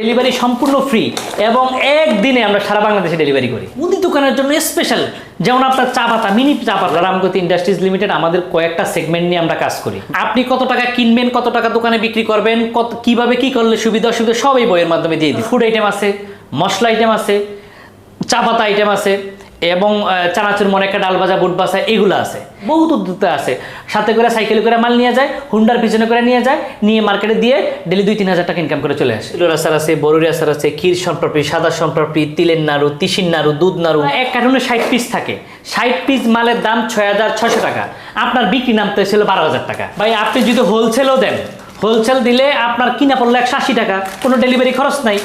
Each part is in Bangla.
ডেলিভারি সম্পূর্ণ ফ্রি এবং একদিনে আমরা সারা বাংলাদেশে ডেলিভারি করি। মুদি দোকানের জন্য স্পেশাল, যেমন আপনার চা পাতা, মিনি চা পাতা। রামগতি ইন্ডাস্ট্রিজ লিমিটেড আমাদের কয়েকটা সেগমেন্ট নিয়ে আমরা কাজ করি। আপনি কত টাকা কিনবেন, কত টাকা দোকানে বিক্রি করবেন, কিভাবে কি করলে সুবিধা অসুবিধা সব এই বইয়ের মাধ্যমে দিয়ে দিই। ফুড আইটেম আছে, মশলা আইটেম আছে, চা পাতা আইটেম আছে এবং চানাচুর, মনেকা, ডাল ভাজা, বুট ভাজা এগুলো আছে। বহুত উদ্যোক্তা আছে, সাথে করে সাইকেলে করে মাল নিয়ে যায়, হুন্ডার পিছনে করে নিয়ে যায়, নিয়ে মার্কেটে দিয়ে ডেলি 2-3 হাজার টাকা ইনকাম করে চলে আসে। তিলের আচার আছে, বরুরি আচার আছে, ক্ষীর সম্প্রপি, সাদা সম্প্রপি, তিলের নাড়ু, তিসির নাড়ু, দুধ নাড়ু। এক কার্টুনে 60 পিস থাকে। 60 পিস মালের দাম 6,600 টাকা। আপনার বিক্রি নামতে ছিল 12,000 টাকা। ভাই আপনি যদি হোলসেলও দেন, হোলসেল দিলে আপনার কিনা পড়লো 180 টাকা, কোনো ডেলিভারি খরচ নাই।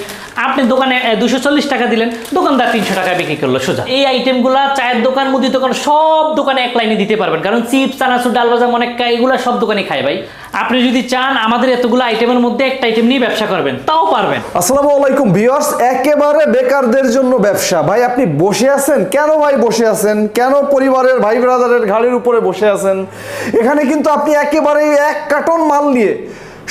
আপনি দোকানে 240 টাকা দিলেন, দোকানদার 300 টাকা বিক্রি করলো সোজা। এই আইটেমগুলো চায়ের দোকান, মুদি দোকান সব দোকানে এক লাইনে দিতে পারবেন, কারণ চিপস, চানাচুর, ডাল ভাজা, মনেকা এগুলো সব দোকানে খায় ভাই। আপনি যদি চান আমাদের এতগুলো আইটেমের মধ্যে একটা আইটেম নিয়ে ব্যবসা করবেন, তাও পারবেন। আসসালামু আলাইকুম ভিউয়ার্স, একেবারে বেকারদের জন্য ব্যবসা। ভাই আপনি বসে আছেন কেন? ভাই বসে আছেন কেন? পরিবারের ভাই ব্রাদারের ঘাড়ের উপরে বসে আছেন। এখানে কিন্তু আপনি একেবারে 1 কার্টন মাল নিয়ে,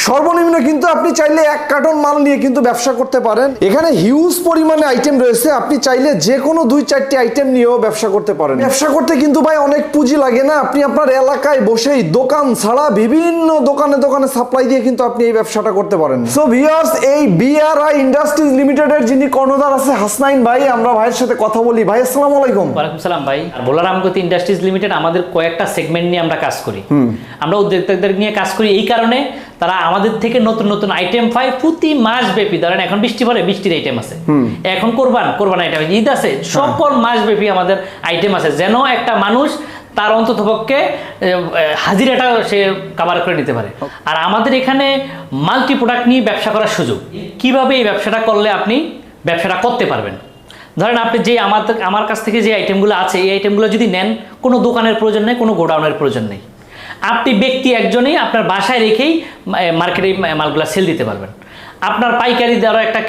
সর্বনিম্ন কিন্তু আপনি চাইলে 1 কার্টন মাল নিয়ে কিন্তু ব্যবসা করতে পারেন। এখানে হিউজ পরিমাণে আইটেম রয়েছে, আপনি চাইলে যে কোনো 2-4টি আইটেম নিয়েও ব্যবসা করতে পারেন। ব্যবসা করতে কিন্তু ভাই অনেক পুঁজি লাগে না। আপনি আপনার এলাকায় বসেই দোকান ছাড়া বিভিন্ন দোকানে দোকানে সাপ্লাই দিয়ে কিন্তু আপনি এই ব্যবসাটা করতে পারেন। সো ভিউয়ার্স, এই বিআরআই ইন্ডাস্ট্রিজ লিমিটেডের যিনি কর্ণধার আছে হাসনাইন ভাই, আমরা ভাইয়ের সাথে কথা বলি। ভাই আসসালামু আলাইকুম। ওয়ালাইকুম সালাম ভাই। ভোলা রামগতি ইন্ডাস্ট্রিজ লিমিটেড আমাদের কয়েকটা সেগমেন্ট নিয়ে আমরা কাজ করি। আমরা উদ্যোক্তাদের নিয়ে কাজ করি এই কারণে, তারা আমাদের থেকে নতুন নতুন আইটেম পায় প্রতি মাস ব্যাপী। ধরেন এখন বৃষ্টি পরে, বৃষ্টির আইটেম আছে, এখন কোরবান আইটেম, ঈদ আছে, সকল মাস ব্যাপী আমাদের আইটেম আছে, যেন একটা মানুষ তার অন্তত পক্ষে হাজিরাটা সে কাভার করে নিতে পারে। আর আমাদের এখানে মাল্টি প্রোডাক্ট নিয়ে ব্যবসা করার সুযোগ। কিভাবে এই ব্যবসাটা করলে আপনি ব্যবসাটা করতে পারবেন। ধরেন আপনি যে আমার কাছ থেকে যে আইটেমগুলো আছে, এই আইটেমগুলো যদি নেন, কোনো দোকানের প্রয়োজন নেই, কোনো গোডাউনের প্রয়োজন নেই। আপনি ব্যক্তি একজনই আপনার বাসায় রেখেই মার্কেটে মালগুলো সেল দিতে পারবেন। আপনার পাইকারি দরে একটা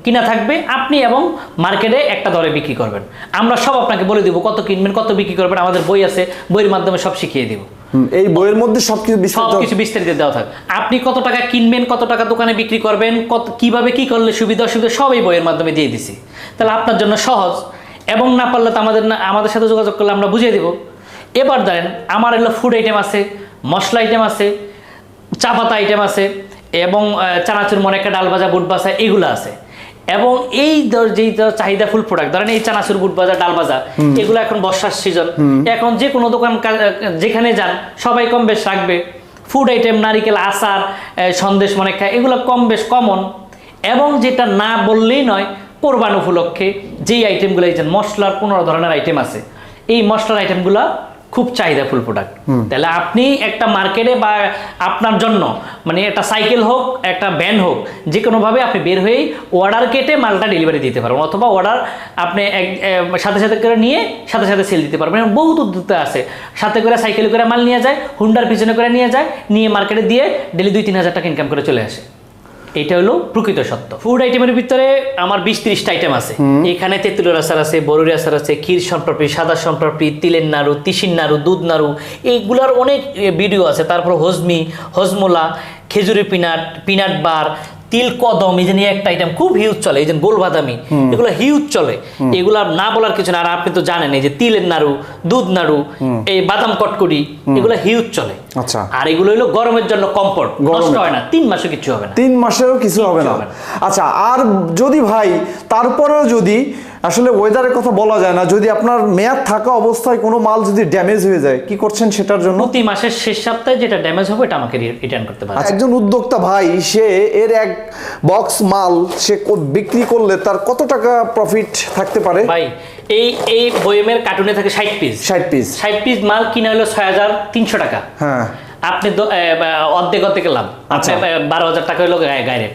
কিনা থাকবে, আপনি এবং মার্কেটে একটা দরে বিক্রি করবেন। আমরা সব আপনাকে বলে দিব, কত কিনবেন, কত বিক্রি করবেন। আমাদের বই আছে, বইয়ের মাধ্যমে সব শিখিয়ে দিব। এই বইয়ের মধ্যে সবকিছু বিস্তারিত দেওয়া থাকে। আপনি কত টাকা কিনবেন, কত টাকা দোকানে বিক্রি করবেন, কিভাবে কি করলে সুবিধা অসুবিধা সব এই বইয়ের মাধ্যমে দিয়ে দিছি। তাহলে আপনার জন্য সহজ, এবং না পারলে তো আমাদের সাথে যোগাযোগ করলে আমরা বুঝিয়ে দিব। এবার ধরেন আমার এগুলো ফুড আইটেম আছে, মশলা আইটেম আছে, চা পাতা আইটেম আছে এবং চানাচুর, মনেকা, ডাল ভাজা, বুট ভাজা এগুলো আছে। এবং এই যেই চাহিদা ফুল প্রোডাক্ট, ধরেন এই চানাচুর, বুট ভাজা, ডাল ভাজা এগুলো এখন বর্ষার সিজন, এখন যে কোনো দোকান যেখানে যান সবাই কম বেশ রাখবে। ফুড আইটেম, নারিকেল আচার, সন্দেশ, মনেকা এগুলো কম বেশ কমন। এবং যেটা না বললেই নয়, কোরবান উপলক্ষে যেই আইটেমগুলো, এই যে মশলার 15 ধরনের আইটেম আছে, এই মশলার আইটেমগুলো খুব চাহিদাফুল প্রোডাক্ট। তাহলে আপনি একটা মার্কেটে বা আপনার জন্য মানে একটা সাইকেল হোক, একটা ভ্যান হোক, যে কোনোভাবে আপনি বের হয়েই অর্ডার কেটে মালটা ডেলিভারি দিতে পারবেন, অথবা অর্ডার আপনি সাথে সাথে করে নিয়ে সাথে সাথে সেল দিতে পারবেন। বহুত উদ্যোক্তা আছে, সাথে করে সাইকেলে করে মাল নিয়ে যায়, হুন্ডার পিছনে করে নিয়ে যায়, নিয়ে মার্কেটে দিয়ে ডেলি 2-3 হাজার টাকা ইনকাম করে চলে আসে। এটা হলো প্রকৃত সত্য। ফুড আইটেমের ভিতরে আমার 20-30টা আইটেম আছে। এখানে তেঁতুলের আচার আছে, বরুরি আচার আছে, ক্ষীর সম্প্রপি, সাদা সম্প্রপি, তিলের নাড়ু, তিসির নাড়ু, দুধ নাড়ু এইগুলার অনেক ভিডিও আছে। তারপর হজমোলা, খেজুরি পিনাট বার, তিল কদম, এই যে নিয়ে একটা আইটেম খুব হিউজ চলে, এই যে গোল বাদামি, এগুলো হিউজ চলে। এগুলা না বলার কিছু না। আর আপনি তো জানেন এই যে তিলের নাড়ু, দুধ নাড়ু, এই বাদাম কটকটি এগুলো হিউজ চলে। আচ্ছা। আর এগুলো হলো গরমের জন্য কমফোর্ট, নষ্ট হয় না, 3 মাসে কিছু হবে না। 3 মাসেও কিছু হবে না। আচ্ছা, আর যদি ভাই তারপরেও যদি আসলে ওয়েদারের কথা বলা যায় না, যদি আপনার মেয়াদ থাকা অবস্থায় কোনো মাল যদি ড্যামেজ হয়ে যায়, কি করছেন সেটার জন্য? প্রতি মাসের শেষ সপ্তাহে যেটা ড্যামেজ হবে এটা আমাকে রিটার্ন করতে পারবে। একজন উদ্যোক্তা ভাই, সে এর 1 বক্স মাল সে বিক্রি করলে তার কত টাকা প্রফিট থাকতে পারে? ভাই এই বয়মের কার্টুনে থাকে 60 পিস। 60 পিস মাল কিনা হলো 6,300 টাকা। হ্যাঁ, আপনি অর্ধেক লাভ। আপনি 12,000 টাকা হলো গায়ে,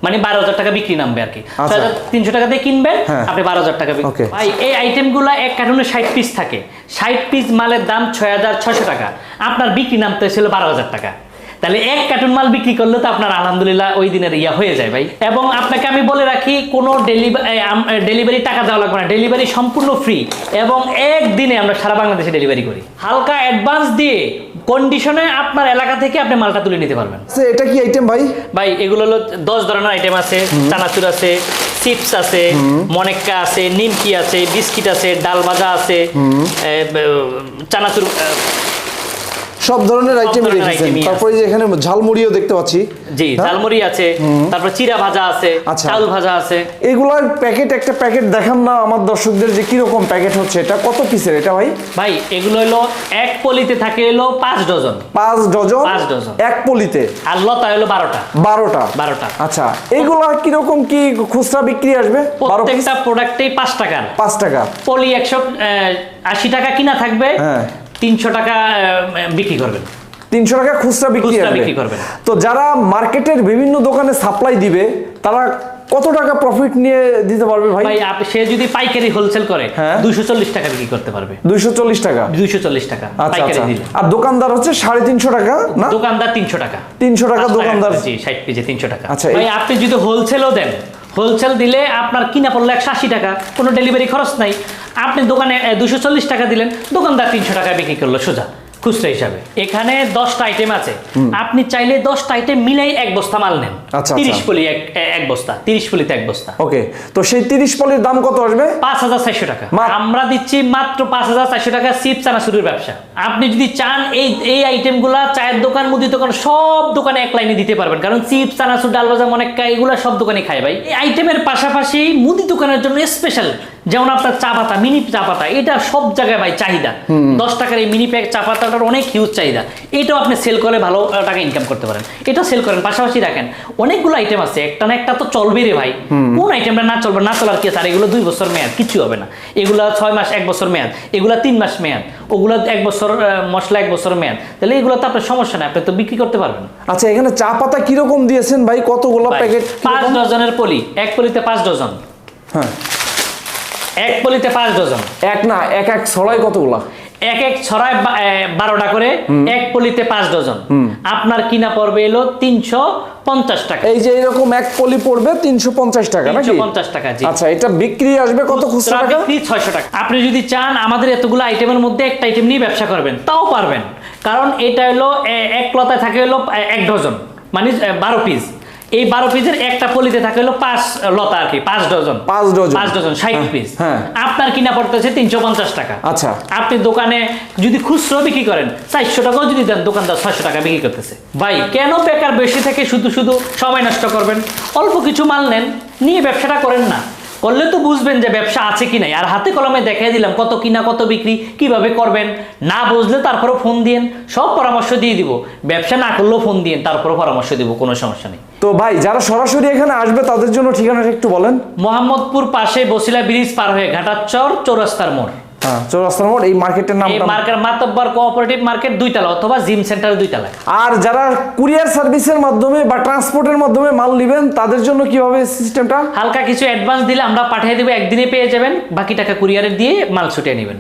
মানে 12,000 টাকা বিক্রি নামবে আর কি। 6,300 টাকা দিয়ে কিনবেন, আপনি 12,000 টাকা বিক্রি। ভাই এই আইটেমগুলো এক কার্টুনে 60 পিস থাকে। 60 পিস মালের দাম 6,600 টাকা। আপনার বিক্রি নামতে ছিল 12,000 টাকা। তাহলে 1 কার্টুন মাল বিক্রি করলে তো আপনার আলহামদুলিল্লাহ ওই দিনের হয়ে যায় ভাই। এবং আপনাকে আমি বলে রাখি, কোনো ডেলিভারি টাকা দেওয়া লাগবে না, ডেলিভারি সম্পূর্ণ ফ্রি এবং একদিনে আমরা সারা বাংলাদেশে ডেলিভারি করি। হালকা অ্যাডভান্স দিয়ে কন্ডিশনে আপনার এলাকা থেকে আপনি মালটা তুলে নিতে পারবেন। আচ্ছা, এটা কি আইটেম ভাই? ভাই এগুলো হলো 10 ধরনের আইটেম আছে, চানাচুর আছে, চিপস আছে, মনেক্কা আছে, নিমকি আছে, বিস্কিট আছে, ডাল ভাজা আছে, চানাচুর, সব ধরনের আইটেম ধরনের রেখেছেন। item-ই আছে। তারপরে যে এখানে ঝালমুড়িও দেখতে পাচ্ছি। জি ঝালমুড়ি আছে, তারপর চিরা ভাজা আছে, আচ্ছা। চাউল ভাজা আছে। এগুলার প্যাকেট, একটা প্যাকেট দেখান না আমার দর্শকদের যে কিরকম প্যাকেট হচ্ছে, এটা কত পিসের এটা ভাই? ভাই এগুলো হলো এক পলিতে থাকে হলো 5 ডজন। 5 ডজন? 5 ডজন এক পলিতে? আর লতা হলো 12টা। 12টা। আচ্ছা, এগুলা কিরকম কি খুচরা বিক্রি আসবে? 12 পিস প্রত্যেকটা প্রোডাক্টেই 5 টাকার। 5 টাকা। পলি 180 টাকা কিনা থাকবে, হ্যাঁ। 300 টাকা বিক্রি করবেন। 300 টাকা খুচরা বিক্রি খুচরা আসবে। বিক্রি করবেন। তো যারা মার্কেটের বিভিন্ন দোকানে সাপ্লাই দিবে তারা কত টাকা প্রফিট নিয়ে দিতে পারবে ভাই? ভাই সে যদি পাইকারি হোলসেল করে হ্যাঁ। 240 টাকা বিক্রি করতে পারবে। 240 টাকা? 240 টাকা আচ্ছা পাইকারি আচ্ছা। দিলে। আর দোকানদার হচ্ছে 350 টাকা না? দোকানদার 300 টাকা। 300 টাকা দোকানদার। জি 60 পিসে 300 টাকা। আচ্ছা, ভাই আপনি যদি হোলসেলও দেন, হোলসেল দিলে আপনার কিনা পড়লো 180 টাকা, কোনো ডেলিভারি খরচ নাই। আপনি দোকানে 240 টাকা দিলেন, দোকানদার 300 টাকা বিক্রি করলো সোজা খুচরা হিসাবে। এখানে 10টা আইটেম আছে, আপনি চাইলে 10টা আইটেম মিলাই এক বস্তা মাল নেন। আচ্ছা, 30 পলি এক বস্তা, 30 পলিতে এক বস্তা। ওকে, তো সেই 30 পলির দাম কত আসবে? 5400 টাকা। আমরা দিচ্ছি মাত্র 5400 টাকা চিপস চানাচুরের ব্যবসা। আপনি যদি চান এই আইটেমগুলা চায়ের দোকান, মুদি দোকান সব দোকানে এক লাইনে দিতে পারবেন, কারণ চিপস চানাচুর ডাল ভাজা মনেক্কা এগুলো সব দোকানে খায় ভাই। এই আইটেমের পাশাপাশি মুদি দোকানের জন্য স্পেশাল, যেমন আপনার চা পাতা, মিনি চা পাতা, এটা সব জায়গায় ভাই চাহিদা। 10 টাকার এই মিনি প্যাক চা পাতাটার অনেক হিউজ চাহিদা। এটাও আপনি সেল করে ভালো টাকা ইনকাম করতে পারেন, এটা সেল করেন। পাশাপাশি রাখেন অনেকগুলো আইটেম আছে, একটা না একটা তো চলবে রে ভাই। কোন আইটেমটা না চলবে? না চলার কি আছে? আর এগুলো 2 বছর মেয়াদ, কিছু হবে না। এগুলা 6 মাস 1 বছর মেয়াদ, এগুলা 3 মাস মেয়াদ, ওগুলা 1 বছর, মশলা 1 বছর মেয়াদ। তাহলে এগুলো তো আপনার সমস্যা নেই, আপনি তো বিক্রি করতে পারবেন। আচ্ছা, এখানে চা পাতা কিরকম দিয়েছেন ভাই? কতগুলো প্যাকেট? 5 ডজনের পলি, এক পলিতে 5 ডজন। হ্যাঁ, এক পলিতে 5 ডজন। এক না, এক ছড়াই কতগুলা? এক ছড়ায় 12টা করে, এক পলিতে 5 ডজন। আপনার কিনা পড়বে এলো 350 টাকা। এই যে এরকম এক পলি পড়বে 350 টাকা নাকি? 350 টাকা, জি। আচ্ছা, এটা বিক্রি আসবে কত খুচরা টাকা? বিক্রি 600 টাকা। আপনি যদি চান আমাদের এতগুলো আইটেমের মধ্যে একটা আইটেম নিয়ে ব্যবসা করবেন, তাও পারবেন, কারণ এটা হলো এক লতায় থাকে হলো 1 ডজন, মানে 12 পিস। এই 12 পিসের একটা পলিতে থাকে হলো 5 লতা আর কি, 5 ডজন। 5 dozen 5 dozen 60 piece. হ্যাঁ। আপনার কিনা পড়তেছে 350 টাকা। আচ্ছা। আপনি দোকানে যদি খুচরো বিক্রি করেন 400 টাকাও যদি দেন, দোকানদার 600 টাকা বিক্রি করতেছে। ভাই কেন বেকার বেশি থেকে শুধু শুধু সময় নষ্ট করবেন? অল্প কিছু মাল নেন, নিয়ে ব্যবসাটা করেন না। করলে তো বুঝবেন যে ব্যবসা আছে কি নাই। আর হাতে কলমে দেখিয়ে দিলাম কত কিনা কত বিক্রি কিভাবে করবেন। না বুঝলে তারপরও ফোন দিয়েন, সব পরামর্শ দিয়ে দিব। ব্যবসা না করলেও ফোন দিয়েন, তারপরও পরামর্শ দিব, কোনো সমস্যা নেই। তো ভাই যারা সরাসরি এখানে আসবে তাদের জন্য ঠিকানাটা একটু বলেন। মোহাম্মদপুর পাশে বসিলা ব্রিজ পার হয়ে ঘাটাচর চৌরাস্তার মোড়। হ্যাঁ, চৌরাস্তার মোড়। এই মার্কেটের এই নামটা? মার্কেট মাতব্বর কোঅপারেটিভ মার্কেট 2 তলা, অথবা জিম সেন্টার 2 তলায়। আর যারা কুরিয়ার সার্ভিসের মাধ্যমে বা ট্রান্সপোর্টের মাধ্যমে মাল নেবেন তাদের জন্য কিভাবে সিস্টেমটা? হালকা কিছু অ্যাডভান্স দিলে আমরা পাঠিয়ে দেবো, একদিনে পেয়ে যাবেন। বাকি টাকা কুরিয়ারে দিয়ে মাল ছুটিয়ে নেবেন।